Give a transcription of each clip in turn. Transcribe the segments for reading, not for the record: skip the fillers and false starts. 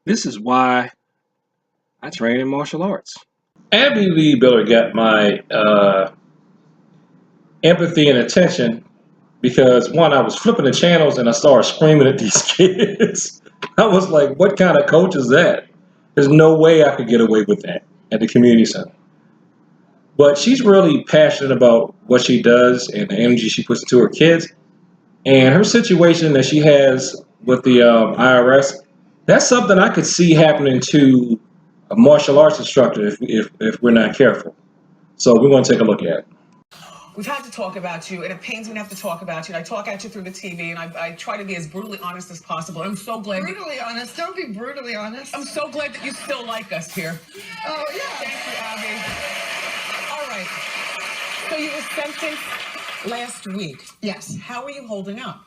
This is why I train in martial arts. Abbie Lee Miller got my empathy and attention because one, I was flipping the channels and I started screaming at these kids. I was like, what kind of coach is that? There's no way I could get away with that at the community center. But she's really passionate about what she does and the energy she puts into her kids. And her situation that she has with the IRS, that's something I could see happening to a martial arts instructor if we're not careful. So we're going to take a look at it. We've had to talk about you, and it pains me to have to talk about you. And I talk at you through the TV, and I try to be as brutally honest as possible. I'm so glad. Brutally honest? Don't be brutally honest. I'm so glad that you still like us here. Oh, yeah. Thank you, Abbie. All right. So you were sentenced last week. Yes. How are you holding up?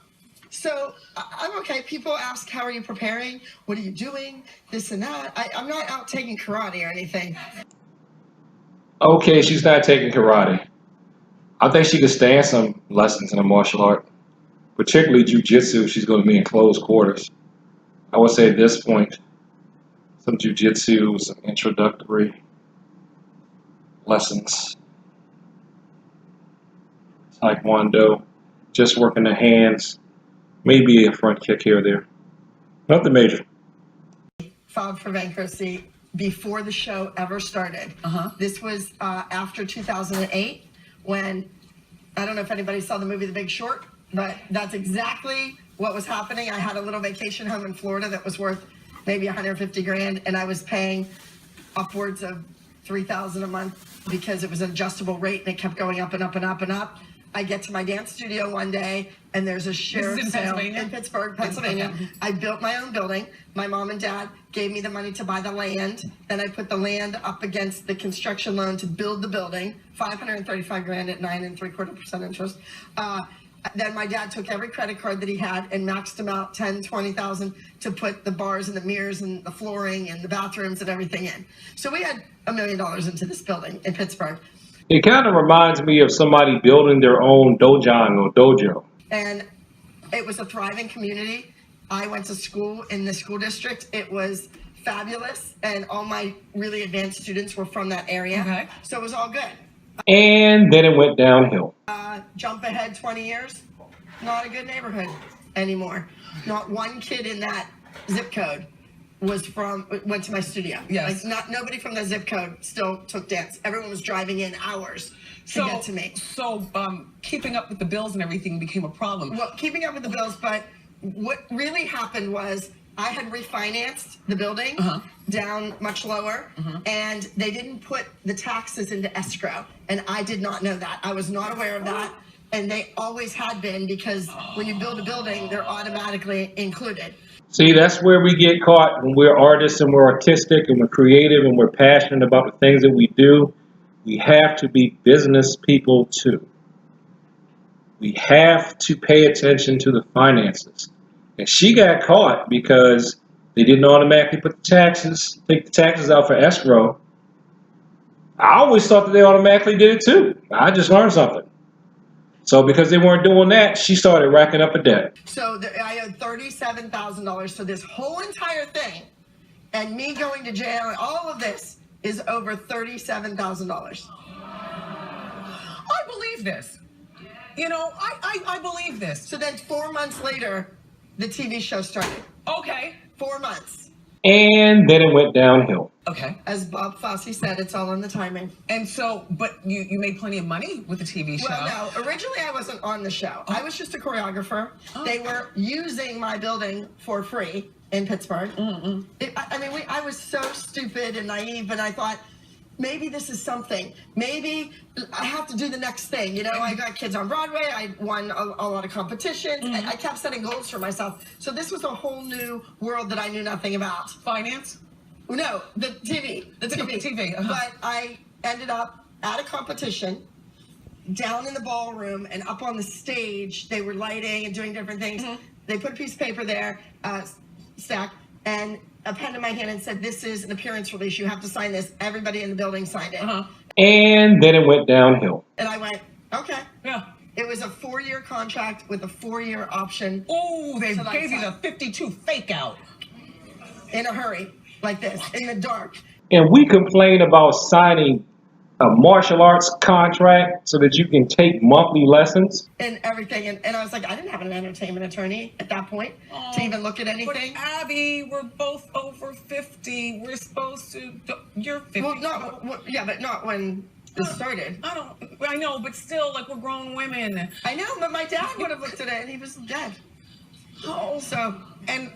So I'm okay. People ask, how are you preparing? What are you doing? This and that. I'm not out taking karate or anything. Okay, she's not taking karate. I think she could stand some lessons in a martial art, particularly jiu-jitsu. She's going to be in close quarters. I would say at this point, some jiu-jitsu, some introductory lessons, taekwondo, just working the hands, maybe a front kick here or there. Nothing major. Filed for bankruptcy before the show ever started. This was after 2008. When, I don't know if anybody saw the movie The Big Short, but that's exactly what was happening. I had a little vacation home in Florida that was worth maybe 150 grand, and I was paying upwards of $3,000 a month because it was an adjustable rate, and it kept going up and up and up and up. I get to my dance studio one day, and there's a sheriff sale in Pittsburgh, Pennsylvania. I built my own building. My mom and dad gave me the money to buy the land. Then I put the land up against the construction loan to build the building, 535 grand at 9.75% interest. Then my dad took every credit card that he had and maxed them out 10, 20,000 to put the bars and the mirrors and the flooring and the bathrooms and everything in. So we had $1 million into this building in Pittsburgh. It kind of reminds me of somebody building their own dojang or dojo. And it was a thriving community. I went to school in the school district. It was fabulous. And all my really advanced students were from that area. Okay. So it was all good. And then it went downhill. Jump ahead 20 years, not a good neighborhood anymore. Not one kid in that zip code went to my studio. Yes. Like nobody from the zip code still took dance. Everyone was driving in hours to get to me. So keeping up with the bills and everything became a problem. Well, keeping up with the bills, but what really happened was I had refinanced the building down much lower, and they didn't put the taxes into escrow, and I did not know that. I was not aware of that, and they always had been, because when you build a building, they're automatically included. See, that's where we get caught when we're artists and we're artistic and we're creative and we're passionate about the things that we do. We have to be business people too. We have to pay attention to the finances. And she got caught because they didn't automatically take the taxes out for escrow. I always thought that they automatically did it too. I just learned something. So because they weren't doing that, she started racking up a debt. So I owed $37,000 for this whole entire thing, and me going to jail and all of this is over $37,000. I believe this. You know, I believe this. So then 4 months later, the TV show started. Okay. 4 months. And then it went downhill. Okay. As Bob Fosse said, it's all in the timing. And so, but you made plenty of money with the TV show. Well, no, originally I wasn't on the show. I was just a choreographer. They were using my building for free in Pittsburgh. I was so stupid and naive, and I thought, maybe this is something. Maybe I have to do the next thing. You know, I got kids on Broadway. I won a lot of competitions. I kept setting goals for myself. So this was a whole new world that I knew nothing about. Finance? No, the TV. The TV. But I ended up at a competition down in the ballroom, and up on the stage, they were lighting and doing different things. They put a piece of paper there, stack, and a pen in my hand and said, this is an appearance release. You have to sign this. Everybody in the building signed it. And then it went downhill. And I went, okay. Yeah. It was a 4-year contract with a 4-year option. Oh, they So gave you the that's 52 fake out. in a hurry, like this, in the dark. And we complain about signing a martial arts contract so that you can take monthly lessons. And everything. And I was like, I didn't have an entertainment attorney at that point to even look at anything. But Abbie, we're both over 50. We're supposed to. You're 50. Well, no, yeah, but not when this started. I know, but still, like, we're grown women. I know, but my dad would have looked at it and he was dead. Oh, So, and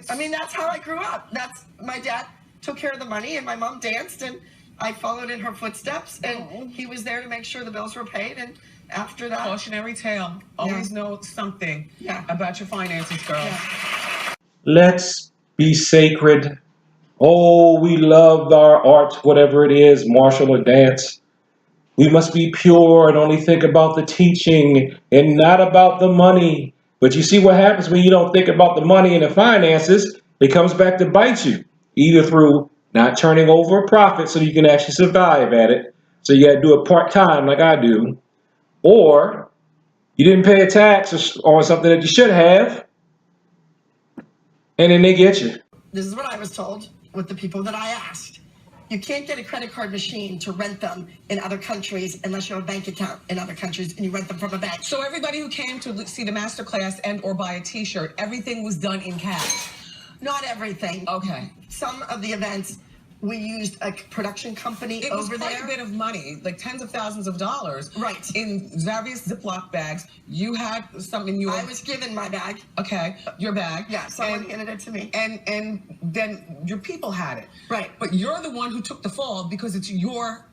I mean, that's how I grew up. That's my dad took care of the money and my mom danced and I followed in her footsteps and he was there to make sure the bills were paid. And after that, cautionary tale. Always know something about your finances, girl. Yeah. Let's be sacred. Oh, we love our art, whatever it is, martial or dance. We must be pure and only think about the teaching and not about the money. But you see what happens when you don't think about the money and the finances? It comes back to bite you, either through not turning over a profit so you can actually survive at it. So you got to do it part-time like I do. Or you didn't pay a tax on something that you should have, and then they get you. This is what I was told with the people that I asked. You can't get a credit card machine to rent them in other countries unless you have a bank account in other countries and you rent them from a bank. So everybody who came to see the masterclass and or buy a t-shirt, everything was done in cash? Not everything. Okay. Some of the events, we used a production company over there. It was quite a bit of money, like tens of thousands of dollars. Right. In various Ziploc bags. You had some in your... I was given my bag. Okay, your bag. Yeah, someone handed it to me. And then your people had it. Right. But you're the one who took the fall because it's your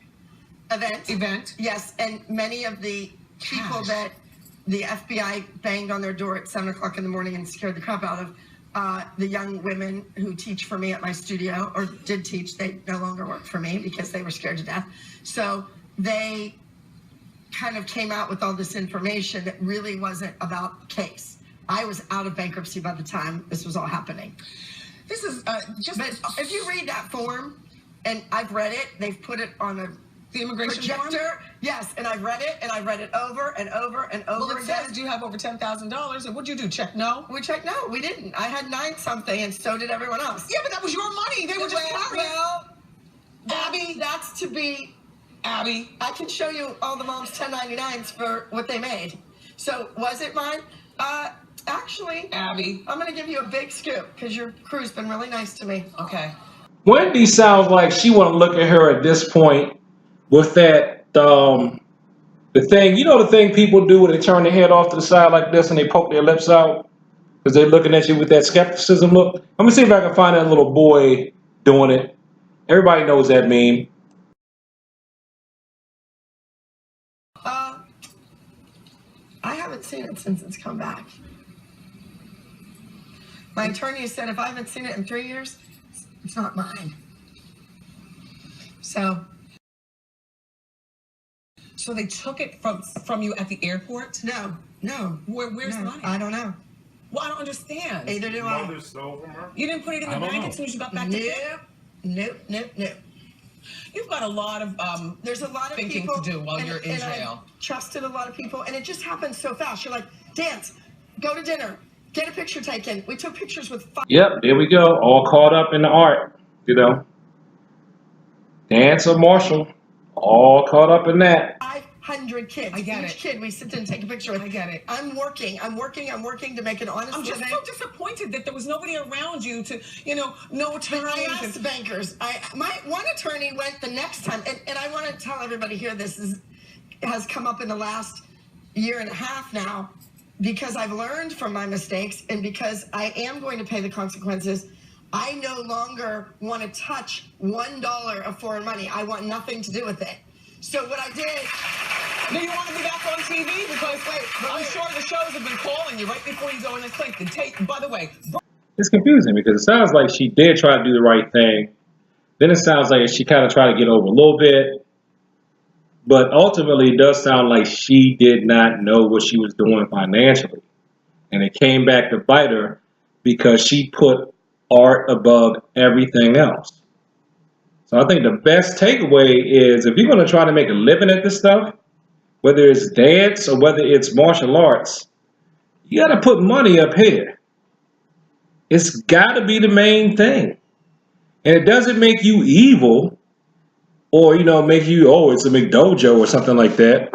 event. Yes, and many of the people that the FBI banged on their door at 7 o'clock in the morning and scared the crap out of, the young women who teach for me at my studio, or did teach, they no longer work for me because they were scared to death. So they kind of came out with all this information that really wasn't about the case. I was out of bankruptcy by the time this was all happening. This is just... But if you read that form, and I've read it, they've put it on the immigration projector. form? Yes, and I've read it, and I've read it over and over and over well, it again. says you have over $10,000, and what'd you do, check no? We checked no, we didn't. I had 9 something, and so did everyone else. Yeah, but that was your money. They were just carrying it. Well, Abbie, that's to be... Abbie. I can show you all the mom's 1099s for what they made. So, was it mine? Actually, Abbie, I'm going to give you a big scoop, because your crew's been really nice to me. Okay. Wendy sounds like she want to look at her at this point with that, the thing, you know the thing people do when they turn their head off to the side like this and they poke their lips out because they're looking at you with that skepticism look? Let me see if I can find that little boy doing it. Everybody knows that meme. I haven't seen it since it's come back. My attorney said if I haven't seen it in 3 years, it's not mine. So they took it from you at the airport? No. Where's the money? I don't know. Well, I don't understand. Either do I. Mother stole from her? You didn't put it in the bank as soon as you got back to Nope. You've got a lot of there's a lot of thinking people to do while you're in jail. I trusted a lot of people, and it just happens so fast. You're like, dance, go to dinner, get a picture taken. We took pictures with 5. Yep, there we go. All caught up in the art, you know. Dance or martial, all caught up in that. 500 kids. I get Each it. kid we sit and take a picture with. I get it. I'm working to make an honest I'm just living. so disappointed that there was nobody around you to, no attorneys. But I asked bankers. My one attorney went the next time, and I want to tell everybody here this has come up in the last year and a half now, because I've learned from my mistakes and because I am going to pay the consequences. I no longer want to touch $1 of foreign money. I want nothing to do with it. So what I did... Do you want to be back on TV? Because I'm sure the shows have been calling you right before you go in and click the tape. By the way... It's confusing because it sounds like she did try to do the right thing. Then it sounds like she kind of tried to get over a little bit. But ultimately, it does sound like she did not know what she was doing financially. And it came back to bite her because she put art above everything else. So I think the best takeaway is if you're going to try to make a living at this stuff, whether it's dance or whether it's martial arts, you got to put money up here. It's got to be the main thing. And it doesn't make you evil or, make you, oh, it's a McDojo or something like that.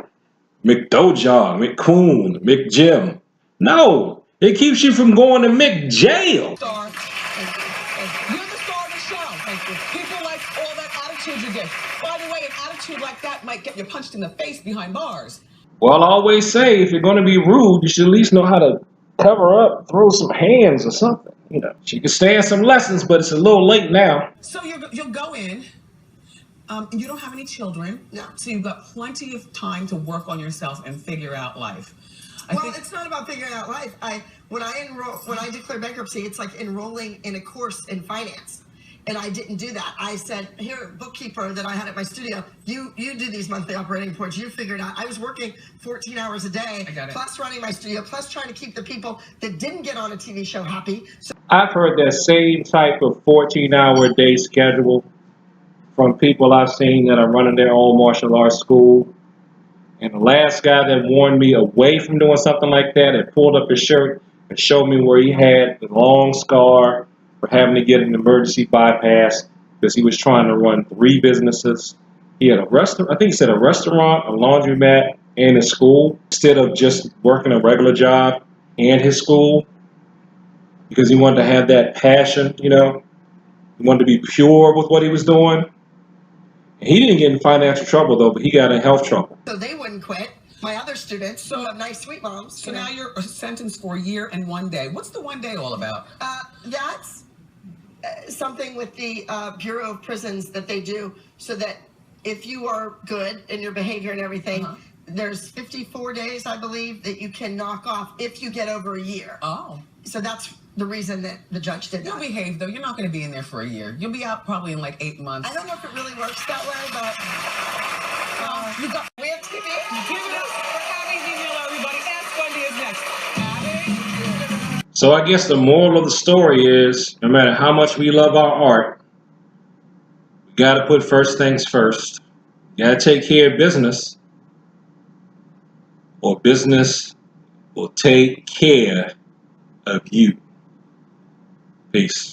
McDojo, McCoon, McJim. No, it keeps you from going to McJail. Star. You're the star of the show. Thank you. People like all that attitude you give. By the way, an attitude like that might get you punched in the face behind bars. Well, I always say if you're going to be rude, you should at least know how to cover up, throw some hands or something. She can stand some lessons, but it's a little late now. So you'll go in. You don't have any children. No. So you've got plenty of time to work on yourself and figure out life. It's not about figuring out life. When I declare bankruptcy, it's like enrolling in a course in finance. And I didn't do that. I said, here, bookkeeper that I had at my studio, you do these monthly operating reports. You figure it out. I was working 14 hours a day, plus running my studio, plus trying to keep the people that didn't get on a TV show happy. So I've heard that same type of 14-hour-a-day schedule from people I've seen that are running their own martial arts school. And the last guy that warned me away from doing something like that and pulled up his shirt and showed me where he had the long scar for having to get an emergency bypass because he was trying to run 3 businesses. He had a restaurant, I think he said a restaurant, a laundromat, and a school instead of just working a regular job and his school because he wanted to have that passion, He wanted to be pure with what he was doing. He didn't get in financial trouble, though, but he got in health trouble. So they wouldn't quit. My other students who have nice sweet moms. So now you're sentenced for a year and 1 day. What's the 1 day all about? That's something with the Bureau of Prisons that they do so that if you are good in your behavior and everything, there's 54 days, I believe, that you can knock off if you get over a year. Oh. So that's the reason that the judge did that. You'll behave, though. You're not going to be in there for a year. You'll be out probably in like 8 months. I don't know if it really works that way, but we have TV. Give it up for Abbie Email, everybody. Ask Bundy is next. Abbie? So I guess the moral of the story is, no matter how much we love our art, we got to put first things first. You got to take care of business, or business will take care of you. Peace.